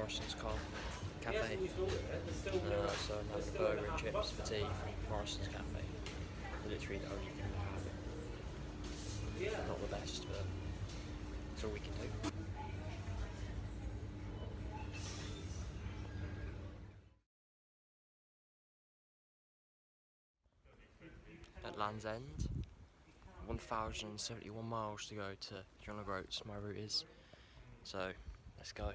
Morrison's Cafe. So I'm having a burger and chips for tea from Morrison's Cafe. Literally the only thing we have. Not the best, but it's all we can do. At Land's End, 1,071 miles to go to John O'Groats, my route is. So, let's go.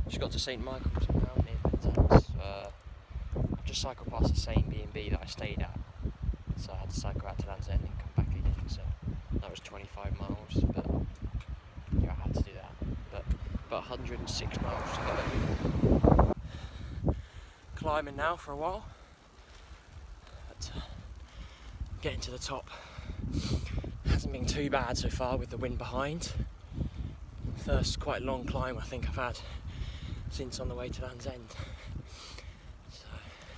Just got to St Michael's now near Midlands. Just cycled past the same B&B that I stayed at, so I had to cycle out to Land's End and come back again. So that was 25 miles, but yeah, I had to do that. But about 106 miles to go. Climbing now for a while, but getting to the top hasn't been too bad so far with the wind behind. First quite long climb I think I've had since on the way to Land's End. So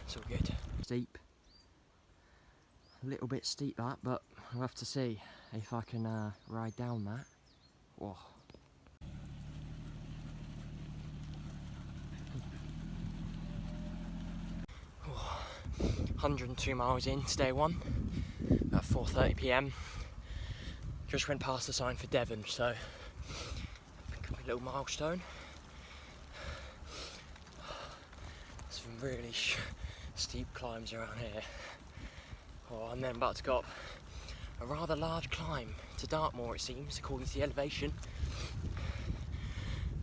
it's all good. Steep. A little bit steep that, but I'll have to see if I can ride down that. Whoa. Whoa. 102 miles in to day one at 4:30 PM. Just went past the sign for Devon, so a little milestone. Some really steep climbs around here. Oh, and then about to go up a rather large climb to Dartmoor, it seems, according to the elevation.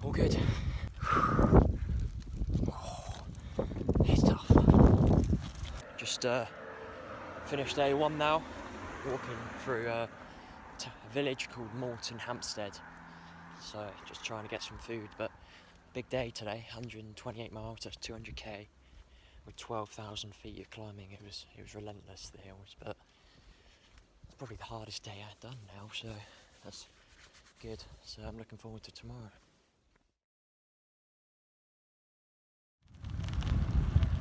All good. Oh, it's tough. Just finished day one now, walking through a village called Moulton Hampstead. So just trying to get some food, but big day today, 128 miles, that's 200k with 12,000 feet of climbing. It was relentless, the hills, but it's probably the hardest day I've done now, so that's good. So I'm looking forward to tomorrow.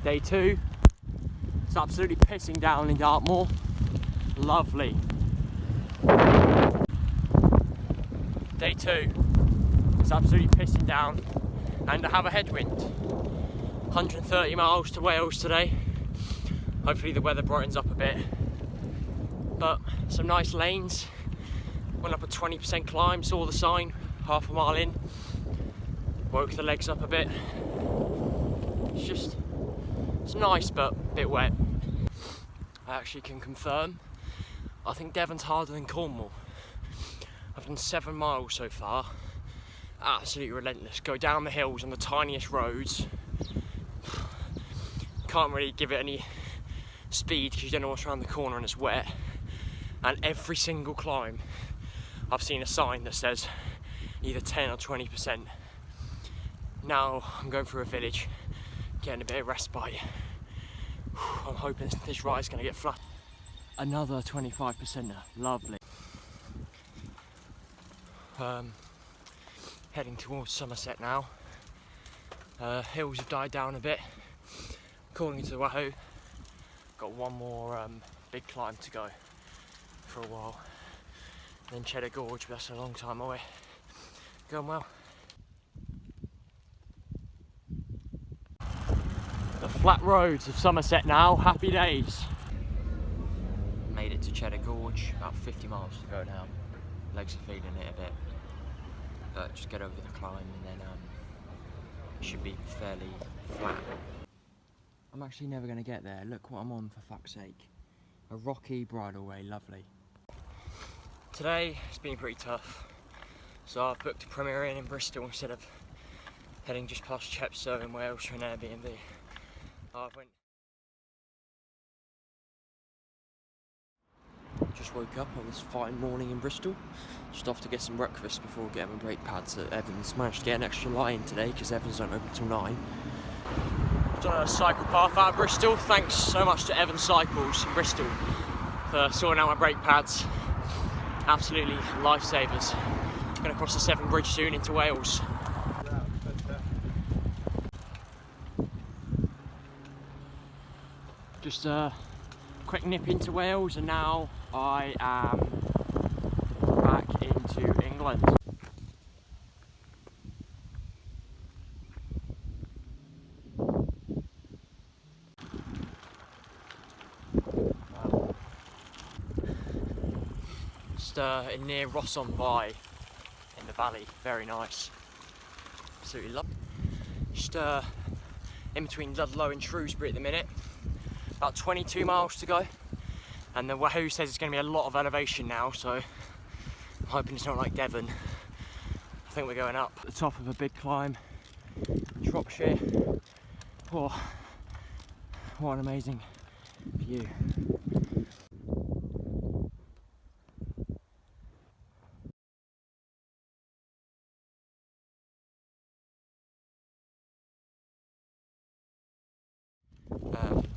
Day two, it's absolutely pissing down in Dartmoor. Lovely. Day two, it's absolutely pissing down and I have a headwind. 130 miles to Wales today. Hopefully the weather brightens up a bit. But some nice lanes. Went up a 20% climb, saw the sign, half a mile in. Woke the legs up a bit. It's nice but a bit wet. I actually can confirm, I think Devon's harder than Cornwall. I've done 7 miles so far. Absolutely relentless. Go down the hills on the tiniest roads. Can't really give it any speed because you don't know what's around the corner and it's wet. And every single climb I've seen a sign that says either 10 or 20%. Now I'm going through a village, getting a bit of respite. I'm hoping this ride's going to get flat. Another 25%er, lovely. Heading towards Somerset now. Hills have died down a bit. According to the Wahoo, got one more big climb to go for a while. And then Cheddar Gorge, but that's a long time away. Going well. The flat roads of Somerset now, happy days. Made it to Cheddar Gorge, about 50 miles to go now. Legs are feeling it a bit. But just get over the climb and then it should be fairly flat. I'm actually never going to get there. Look what I'm on, for fuck's sake. A rocky bridleway, lovely. Today it's been pretty tough. So I've booked a Premier Inn in Bristol instead of heading just past Chepstow in Wales for an Airbnb. Just woke up on this fine morning in Bristol. Just off to get some breakfast before getting my brake pads at Evans. Managed to get an extra lie in today because Evans don't open till 9. Done a cycle path out of Bristol. Thanks so much to Evans Cycles in Bristol for sorting out my brake pads. Absolutely lifesavers. Going to cross the Severn Bridge soon into Wales. Just a quick nip into Wales, and now I am back into England. Just in near Ross-on-Wye in the valley, very nice. Absolutely love it. Just in between Ludlow and Shrewsbury at the minute. About 22 miles to go, and the Wahoo says it's going to be a lot of elevation now, so I'm hoping it's not like Devon. I think we're going up at the top of a big climb, Shropshire. Oh, what an amazing view.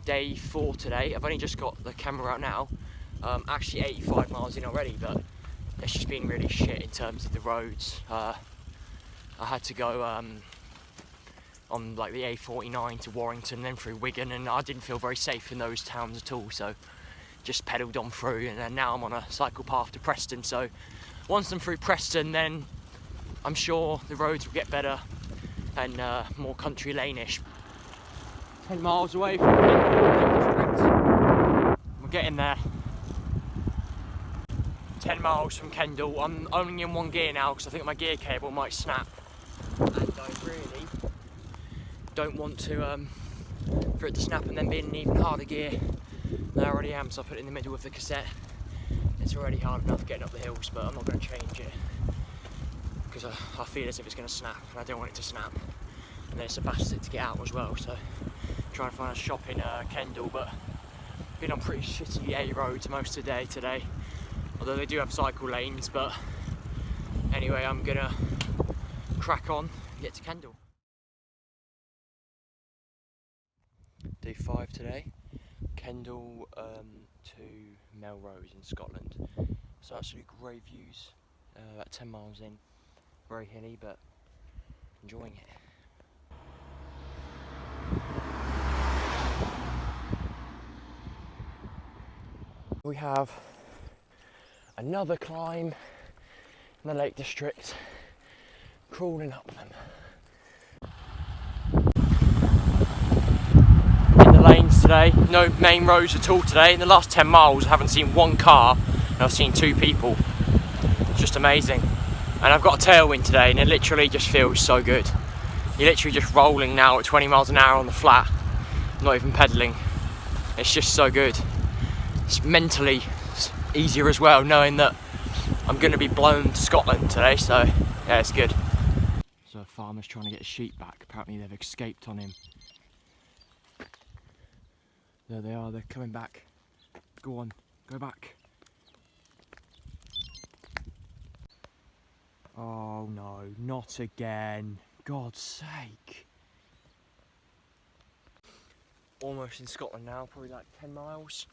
Day 4 today. I've only just got the camera out now. Actually 85 miles in already, but it's just been really shit in terms of the roads. I had to go on like the A49 to Warrington, then through Wigan, and I didn't feel very safe in those towns at all, so just pedalled on through, and then now I'm on a cycle path to Preston. So once I'm through Preston, then I'm sure the roads will get better and more country lane-ish. 10 miles away from Kendal. We're getting there. 10 miles from Kendal. I'm only in one gear now because I think my gear cable might snap. And I really don't want to for it to snap and then be in an even harder gear than I already am, so I put it in the middle of the cassette. It's already hard enough getting up the hills, but I'm not going to change it because I feel as if it's going to snap and I don't want it to snap. And then it's a bastard to get out as well, so trying to find a shop in Kendal, but been on pretty shitty A roads most of the day today, although they do have cycle lanes. But anyway, I'm gonna crack on and get to Kendal. Day 5 today, Kendal to Melrose in Scotland. So absolutely great views, about 10 miles in, very hilly but enjoying it. We have another climb in the Lake District, crawling up them. In the lanes today, no main roads at all today. In the last 10 miles I haven't seen one car and I've seen 2 people. It's just amazing. And I've got a tailwind today and it literally just feels so good. You're literally just rolling now at 20 miles an hour on the flat, not even pedalling. It's just so good. It's mentally easier as well, knowing that I'm going to be blown to Scotland today, so yeah, it's good. So a farmer's trying to get his sheep back. Apparently they've escaped on him. There they are, they're coming back. Go on, go back. Oh no, not again. God's sake. Almost in Scotland now, probably like 10 miles.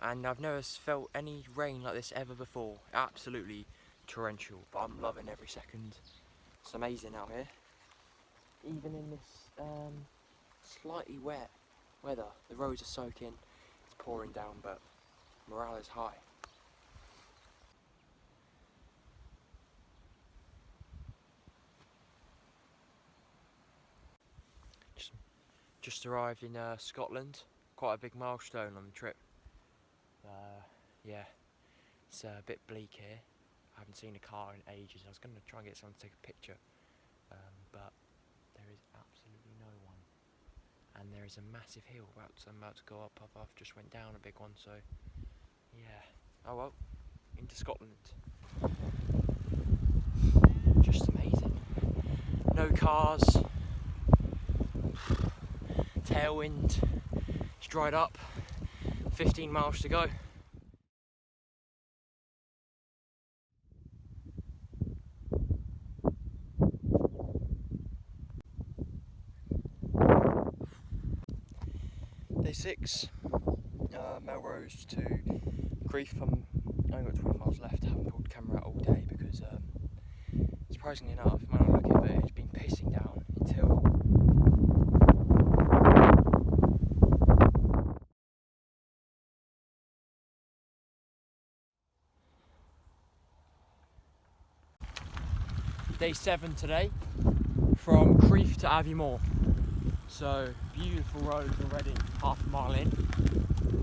And I've never felt any rain like this ever before. Absolutely torrential, but I'm loving every second. It's amazing out here. Even in this slightly wet weather, the roads are soaking, it's pouring down, but morale is high. Just arrived in Scotland, quite a big milestone on the trip. Yeah, it's a bit bleak here. I haven't seen a car in ages. I was going to try and get someone to take a picture, but there is absolutely no one. And there is a massive hill I'm about to go up. I've just went down a big one, so yeah. Oh well, into Scotland. Just amazing. No cars. Tailwind. It's dried up. 15 miles to go. Day 6, Melrose to Grief. I've only got 20 miles left. I haven't pulled the camera out all day because surprisingly enough, it might not look it, but it's been pissing down until day 7 today, from Crieff to Aviemore. So beautiful road already, half a mile in.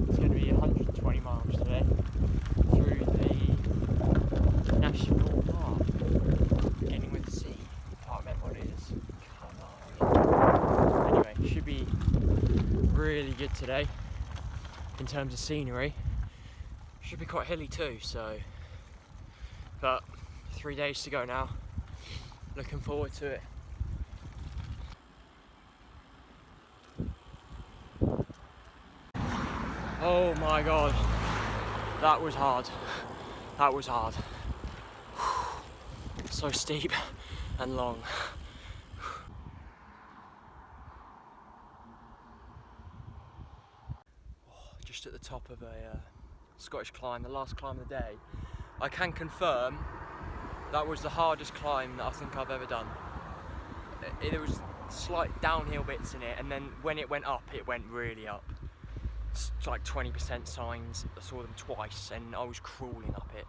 It's going to be 120 miles today through the national park, beginning with C. Can't remember what it is. Come on. Anyway, should be really good today in terms of scenery. Should be quite hilly too, so. But 3 days to go now. Looking forward to it. Oh my god, that was hard. That was hard. So steep and long. Just at the top of a Scottish climb, the last climb of the day. I can confirm that was the hardest climb that I think I've ever done. There was slight downhill bits in it, and then when it went up, it went really up. It's like 20% signs. I saw them twice and I was crawling up it.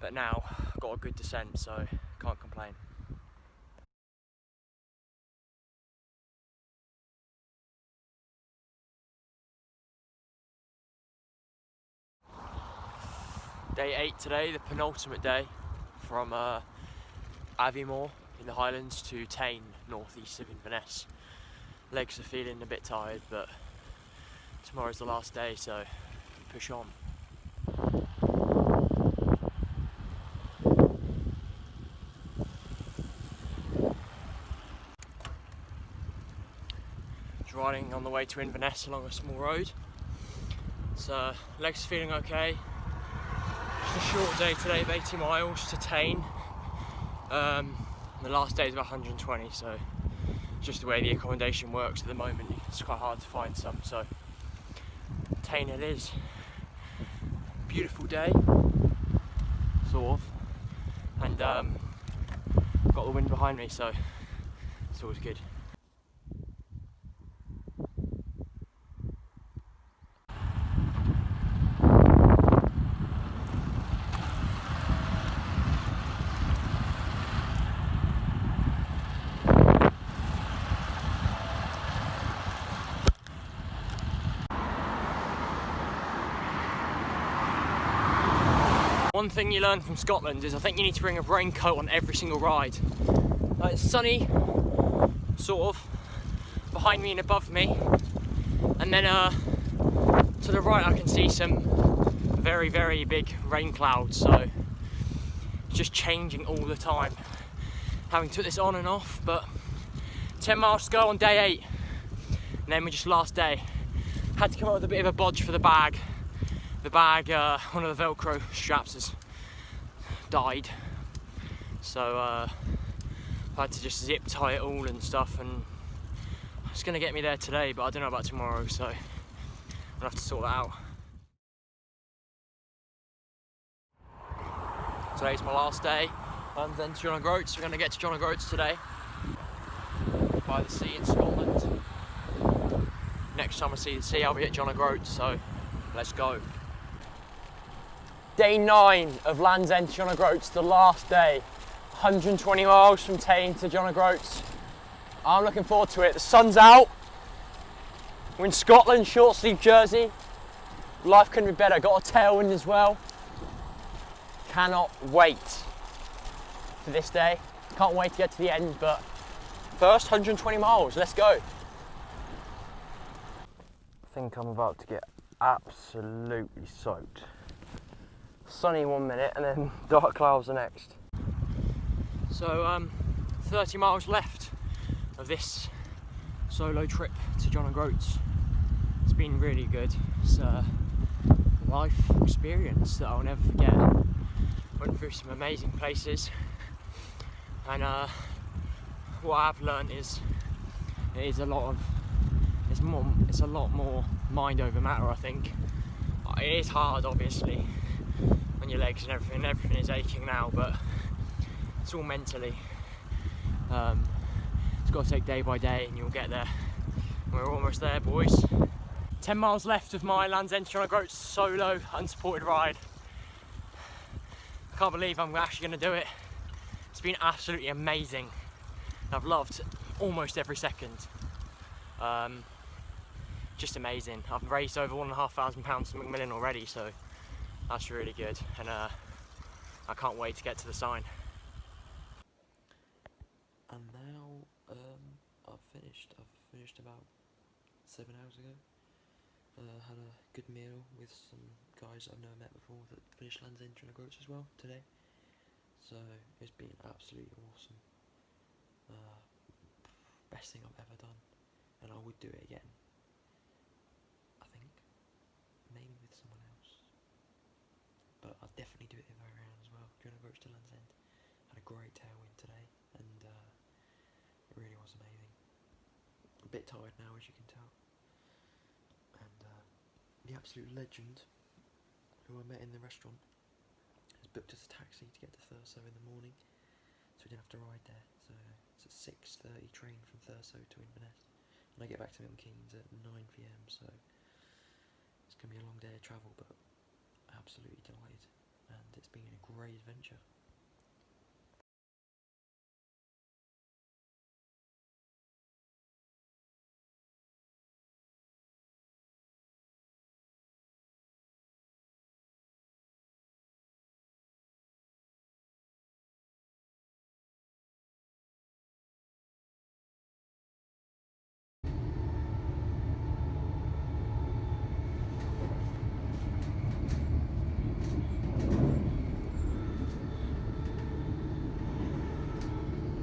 But now I've got a good descent, so can't complain. Day 8 today, the penultimate day, from Aviemore in the Highlands to Tain, northeast of Inverness. Legs are feeling a bit tired, but tomorrow's the last day, so push on. Just riding on the way to Inverness along a small road. So legs are feeling okay. Just a short day today of 80 miles to Tain. The last day is about 120, so just the way the accommodation works at the moment, it's quite hard to find some, so Tain it is. Beautiful day, sort of, and got the wind behind me, so it's always good. One thing you learn from Scotland is I think you need to bring a raincoat on every single ride. It's sunny, sort of, behind me and above me, and then to the right I can see some very, very big rain clouds, so it's just changing all the time. Having to put this on and off, but 10 miles to go on day 8, and then we're just last day. Had to come up with a bit of a bodge for the bag. The bag, one of the Velcro straps has died, so I had to just zip tie it all and stuff, and it's going to get me there today, but I don't know about tomorrow, so I'll have to sort that out. Today's my last day, and then to John O'Groats. We're going to get to John O'Groats today, by the sea in Scotland. Next time I see the sea, I'll be at John O'Groats, so let's go. Day 9 of Land's End to John O'Groats, the last day. 120 miles from Tain to John O'Groats. I'm looking forward to it. The sun's out. We're in Scotland, short sleeve jersey. Life couldn't be better. Got a tailwind as well. Cannot wait for this day. Can't wait to get to the end, but first 120 miles, let's go. I think I'm about to get absolutely soaked. Sunny 1 minute and then dark clouds the next. So 30 miles left of this solo trip to John O'Groats. It's been really good. It's a life experience that I'll never forget. Went through some amazing places, and what I've learned is it's a lot more mind over matter, I think. It is hard, obviously, on your legs and everything is aching now, but it's all mentally. It's got to take day by day and you'll get there. We're almost there, boys. 10 miles left of my Land's End Toronto Groats solo unsupported ride. I can't believe I'm actually going to do it. It's been absolutely amazing. I've loved almost every second. Just amazing. I've raised over £1,500 to Macmillan already, so that's really good. And I can't wait to get to the sign. And now I've finished about 7 hours ago. Had a good meal with some guys I've never met before that finished Land's End Toronto Groats as well today. So it's been absolutely awesome. Best thing I've ever done, and I would do it again. I think maybe with someone else, but I'd definitely do it the other way around as well. Toronto Groats to Land's End. Had a great tailwind today, and it really was amazing. A bit tired now, as you can tell. And the absolute legend, who I met in the restaurant, has booked us a taxi to get to Thurso in the morning, so we didn't have to ride there. So it's a 6:30 train from Thurso to Inverness, and I get back to Milton Keynes at 9 PM. So it's gonna be a long day of travel, but absolutely delighted, and it's been a great adventure.